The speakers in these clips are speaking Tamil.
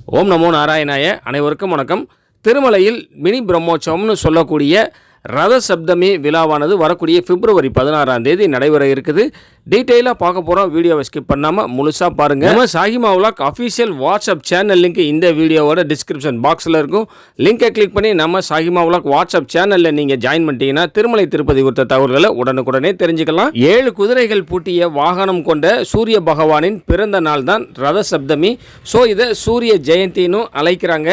ஓம் நமோ நாராயணாய. அனைவருக்கும் வணக்கம். திருமலையில் மினி பிரம்மோற்சவம்னு சொல்லக்கூடிய ரத சப்தமி விழாவானது வரக்கூடிய பிப்ரவரி 16ஆம் தேதி நடைபெற இருக்குது. டீட்டெயிலாக பார்க்க போகிறோம். வீடியோவை ஸ்கிப் பண்ணாமல் முழுசாக பாருங்கள். நம்ம சாகிமா vlog official WhatsApp channel link இந்த வீடியோவோட டிஸ்கிரிப்ஷன் பாக்ஸில் இருக்கும். லிங்கை கிளிக் பண்ணி நம்ம சாகிமா விலாக் வாட்ஸ்அப் சேனலில் நீங்கள் ஜாயின் பண்ணிட்டீங்கன்னா திருமலை திருப்பதி குறித்த தகவல்களை உடனுக்குடனே தெரிஞ்சுக்கலாம். 7 குதிரைகள் பூட்டிய வாகனம் கொண்ட சூரிய பகவானின் பிறந்த நாள் தான் ரத சப்தமி. ஸோ இதை சூரிய ஜெயந்தின்னு அழைக்கிறாங்க.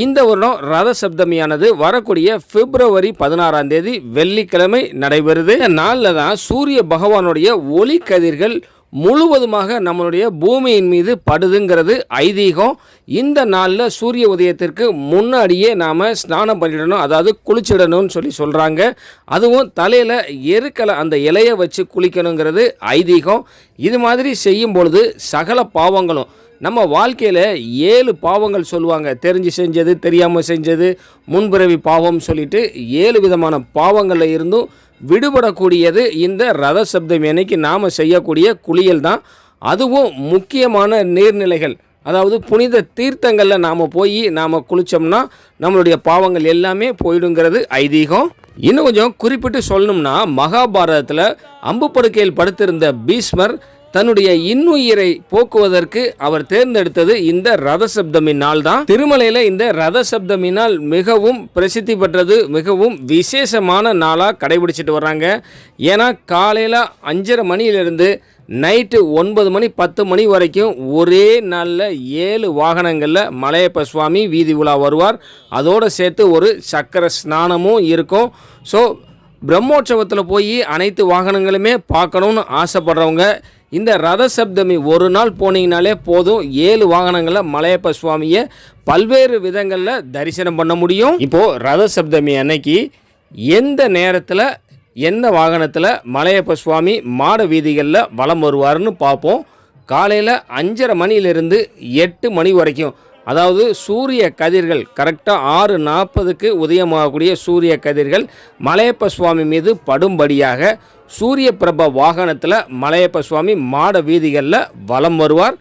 இந்த வருடம் ரத சப்தமியானது வரக்கூடிய பிப்ரவரி 16ஆம் தேதி வெள்ளிக்கிழமை நடைபெறுது. இந்த நாளில் தான் சூரிய பகவானுடைய ஒளி கதிர்கள் முழுவதுமாக நம்மளுடைய பூமியின் மீது படுதுங்கிறது ஐதீகம். இந்த நாளில் சூரிய உதயத்திற்கு முன்னாடியே நாம் ஸ்நானம் பண்ணிடணும், அதாவது குளிச்சிடணும்னு சொல்கிறாங்க. அதுவும் தலையில் எருக்கலை அந்த இலையை வச்சு குளிக்கணுங்கிறது ஐதீகம். இது மாதிரி செய்யும் பொழுது சகல பாவங்களும் நம்ம வாழ்க்கையில் 7 பாவங்கள் சொல்லுவாங்க. தெரிஞ்சு செஞ்சது, தெரியாமல் செஞ்சது, முன்பிறவி பாவம் சொல்லிட்டு 7 விதமான பாவங்களில் இருந்தும் விடுபடக்கூடியது இந்த ரத சப்தமி அன்னைக்கு நாம் செய்யக்கூடிய குளியல் தான். அதுவும் முக்கியமான நீர்நிலைகள், அதாவது புனித தீர்த்தங்களில் நாம் போய் நாம் குளித்தோம்னா நம்மளுடைய பாவங்கள் எல்லாமே போயிடுங்கிறது ஐதீகம். இன்னும் கொஞ்சம் குறிப்பிட்டு சொல்லணும்னா, மகாபாரதத்தில் அம்பு படுக்கையில் படுத்திருந்த பீஷ்மர் தன்னுடைய இன்னுயிரை போக்குவதற்கு அவர் தேர்ந்தெடுத்தது இந்த ரத சப்தமி நாள் தான். திருமலையில் இந்த ரத சப்தமி நாள் மிகவும் பிரசித்தி பெற்றது, மிகவும் விசேஷமான நாளாக கடைபிடிச்சிட்டு வர்றாங்க. ஏன்னா காலையில் 5:30 மணியிலிருந்து நைட்டு 9 மணி 10 மணி வரைக்கும் ஒரே நாளில் 7 வாகனங்களில் மலையப்ப சுவாமி வீதி உலா வருவார். அதோடு சேர்த்து ஒரு சக்கர ஸ்நானமும் இருக்கும். ஸோ பிரம்மோற்சவத்தில் போய் அனைத்து வாகனங்களுமே பார்க்கணுன்னு ஆசைப்படுறவங்க இந்த ரத சப்தமி ஒரு நாள் போனீங்கனாலே போதும். 7 வாகனங்களில் மலையப்ப சுவாமியை பல்வேறு விதங்களில் தரிசனம் பண்ண முடியும். இப்போது ரத சப்தமி அன்னைக்கு எந்த நேரத்தில் எந்த வாகனத்தில் மலையப்ப சுவாமி மாட வீதிகளில் வலம் வருவார்னு பார்ப்போம். காலையில் 5:30 மணியிலிருந்து 8 மணி வரைக்கும், அதாவது சூரிய கதிர்கள் கரெக்டாக 6:40க்கு உதயமாகக்கூடிய சூரிய கதிர்கள் மலையப்ப சுவாமி மீது படும்படியாக சூரிய பிரப வாகனத்தில் மலையப்ப சுவாமி மாட வீதிகளில் வலம் வருவார்.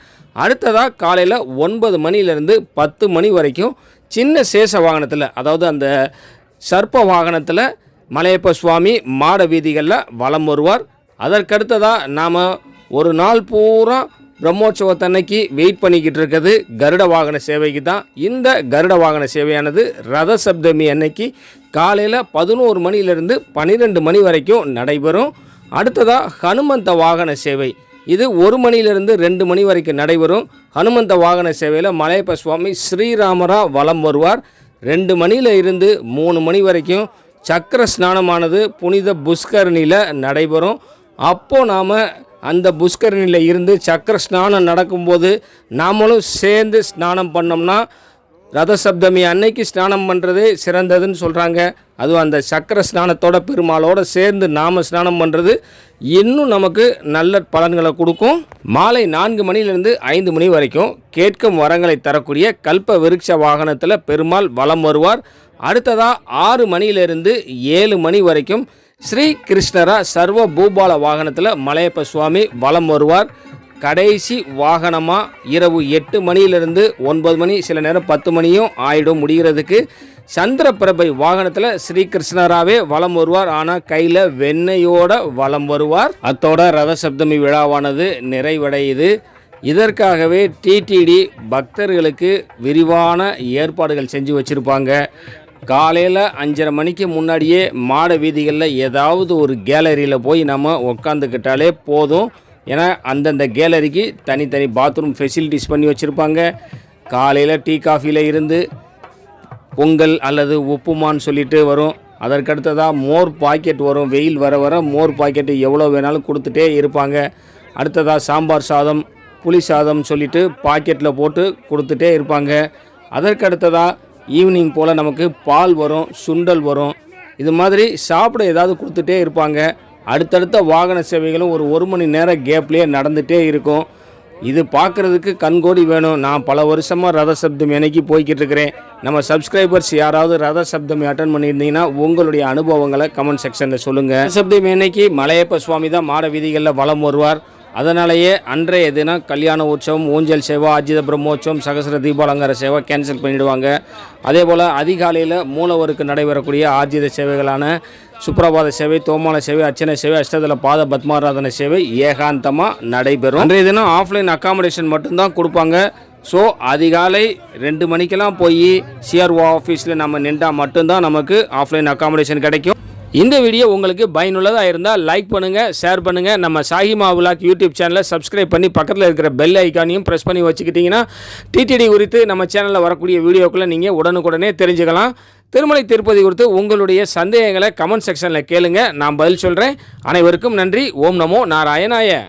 அடுத்ததாக காலையில் 9 மணியிலிருந்து 10 மணி வரைக்கும் சின்ன சேஷ வாகனத்தில், அதாவது அந்த சர்ப்ப வாகனத்தில் மலையப்ப சுவாமி மாட வீதிகளில் வலம் வருவார். அதற்கடுத்ததாக நாம் ஒரு நாள் பூரா பிரம்மோற்சவத்தன்னைக்கு வெயிட் பண்ணிக்கிட்டு இருக்கிறது கருட வாகன சேவைக்கு தான். இந்த கருட வாகன சேவையானது ரத சப்தமி அன்னைக்கு காலையில் 11 மணியிலிருந்து 12 மணி வரைக்கும் நடைபெறும். அடுத்ததாக ஹனுமந்த வாகன சேவை, இது 1 மணியிலிருந்து 2 மணி வரைக்கும் நடைபெறும். ஹனுமந்த வாகன சேவையில் மலையப்ப சுவாமி ஸ்ரீராமராக வலம் வருவார். 2 மணியில் இருந்து 3 மணி வரைக்கும் சக்கர ஸ்நானமானது புனித புஷ்கரணியில் நடைபெறும். அப்போது நாம் அந்த புஷ்கரணியில் இருந்து சக்கர ஸ்நானம் நடக்கும்போது நாமளும் சேர்ந்து ஸ்நானம் பண்ணோம்னா ரத சப்தமி அன்னைக்கு ஸ்நானம் பண்ணுறது சிறந்ததுன்னு சொல்கிறாங்க. அதுவும் அந்த சக்கர ஸ்நானத்தோட பெருமாளோடு சேர்ந்து நாம் ஸ்நானம் பண்ணுறது இன்னும் நமக்கு நல்ல பலன்களை கொடுக்கும். மாலை 4 மணியிலிருந்து 5 மணி வரைக்கும் கேட்கும் வரங்களை தரக்கூடிய கல்ப விருட்ச வாகனத்தில் பெருமாள் வலம் வருவார். அடுத்ததாக 6 மணியிலிருந்து 7 மணி வரைக்கும் ஸ்ரீ கிருஷ்ணரா சர்வ பூபால வாகனத்தில் மலையப்ப சுவாமி வலம் வருவார். கடைசி வாகனமாக இரவு 8 மணியிலிருந்து 9 மணி, சில நேரம் 10 மணியும் ஆயிடும் முடிகிறதுக்கு, சந்திர பிரபை வாகனத்தில் ஸ்ரீ கிருஷ்ணராவே வலம் வருவார். ஆனால் கையில் வெண்ணையோட வலம் வருவார். அத்தோட ரத சப்தமி விழாவானது நிறைவடையுது. இதற்காகவே டிடிடி பக்தர்களுக்கு விரிவான ஏற்பாடுகள் செஞ்சு வச்சுருப்பாங்க. காலையில் 5:30 மணிக்கு முன்னாடியே மாட வீதிகளில் ஏதாவது ஒரு கேலரியில் போய் நம்ம உக்காந்துக்கிட்டாலே போதும். ஏன்னா அந்தந்த கேலரிக்கு தனித்தனி பாத்ரூம் ஃபெசிலிட்டிஸ் பண்ணி வச்சுருப்பாங்க. காலையில் டீ காஃபியில் இருந்து பொங்கல் அல்லது உப்புமான்னு சொல்லிட்டு வரும். அதற்கடுத்ததாக மோர் பாக்கெட் வரும். வெயில் வர வர மோர் பாக்கெட்டு எவ்வளோ வேணாலும் கொடுத்துட்டே இருப்பாங்க. அடுத்ததாக சாம்பார் சாதம், புளி சாதம் சொல்லிட்டு பாக்கெட்டில் போட்டு கொடுத்துட்டே இருப்பாங்க. அதற்கடுத்ததாக ஈவினிங் போல் நமக்கு பால் வரும், சுண்டல் வரும். இது மாதிரி சாப்பிட ஏதாவது கொடுத்துட்டே இருப்பாங்க. அடுத்தடுத்த வாகன சேவைகளும் ஒரு மணி நேரம் கேப்லேயே நடந்துகிட்டே இருக்கும். இது பார்க்குறதுக்கு கண்கோடி வேணும். நான் பல வருஷமாக ரத சப்தமி அன்னைக்கு போய்கிட்டு இருக்கிறேன். நம்ம சப்ஸ்கிரைபர்ஸ் யாராவது ரத சப்தமி அட்டன் பண்ணியிருந்தீங்கன்னா உங்களுடைய அனுபவங்களை கமெண்ட் செக்ஷனில் சொல்லுங்கள். ரத சப்தமி அன்னைக்கு மலையப்ப சுவாமி தான் மாட வீதிகளில் வலம் வருவார். அதனாலேயே அன்றைய தினம் கல்யாண உற்சவம், ஊஞ்சல் சேவை, அஜித பிரம்மோற்சவம், சகசர தீபாலங்கார சேவை கேன்சல் பண்ணிவிடுவாங்க. அதே போல் அதிகாலையில் மூலவருக்கு நடைபெறக்கூடிய ஆர்ஜித சேவைகளான சுப்ரபாத சேவை, தோமான சேவை, அர்ச்சனை சேவை, அஷ்டதள பாத பத்மாராதன சேவை ஏகாந்தமாக நடைபெறும். அன்றைய தினம் ஆஃப்லைன் அக்காமடேஷன் மட்டும்தான் கொடுப்பாங்க. ஸோ அதிகாலை 2 மணிக்கெல்லாம் போய் சிஆர்ஓ ஆஃபீஸில் நம்ம நின்றால் மட்டும்தான் நமக்கு ஆஃப்லைன் அக்காமடேஷன் கிடைக்கும். இந்த வீடியோ உங்களுக்கு பயனுள்ளதாக இருந்தால் லைக் பண்ணுங்கள், ஷேர் பண்ணுங்கள். நம்ம சாஹிமா விலாக் யூடியூப் சேனலை சப்ஸ்கிரைப் பண்ணி பக்கத்தில் இருக்கிற பெல் ஐக்கானையும் ப்ரெஸ் பண்ணி வச்சுக்கிட்டிங்கன்னா டிடிடி குறித்து நம்ம சேனலில் வரக்கூடிய வீடியோக்களை நீங்கள் உடனுக்குடனே தெரிஞ்சுக்கலாம். திருமலை திருப்பதி குறித்து உங்களுடைய சந்தேகங்களை கமெண்ட் செக்ஷனில் கேளுங்க, நான் பதில் சொல்கிறேன். அனைவருக்கும் நன்றி. ஓம் நமோ நாராயணாய.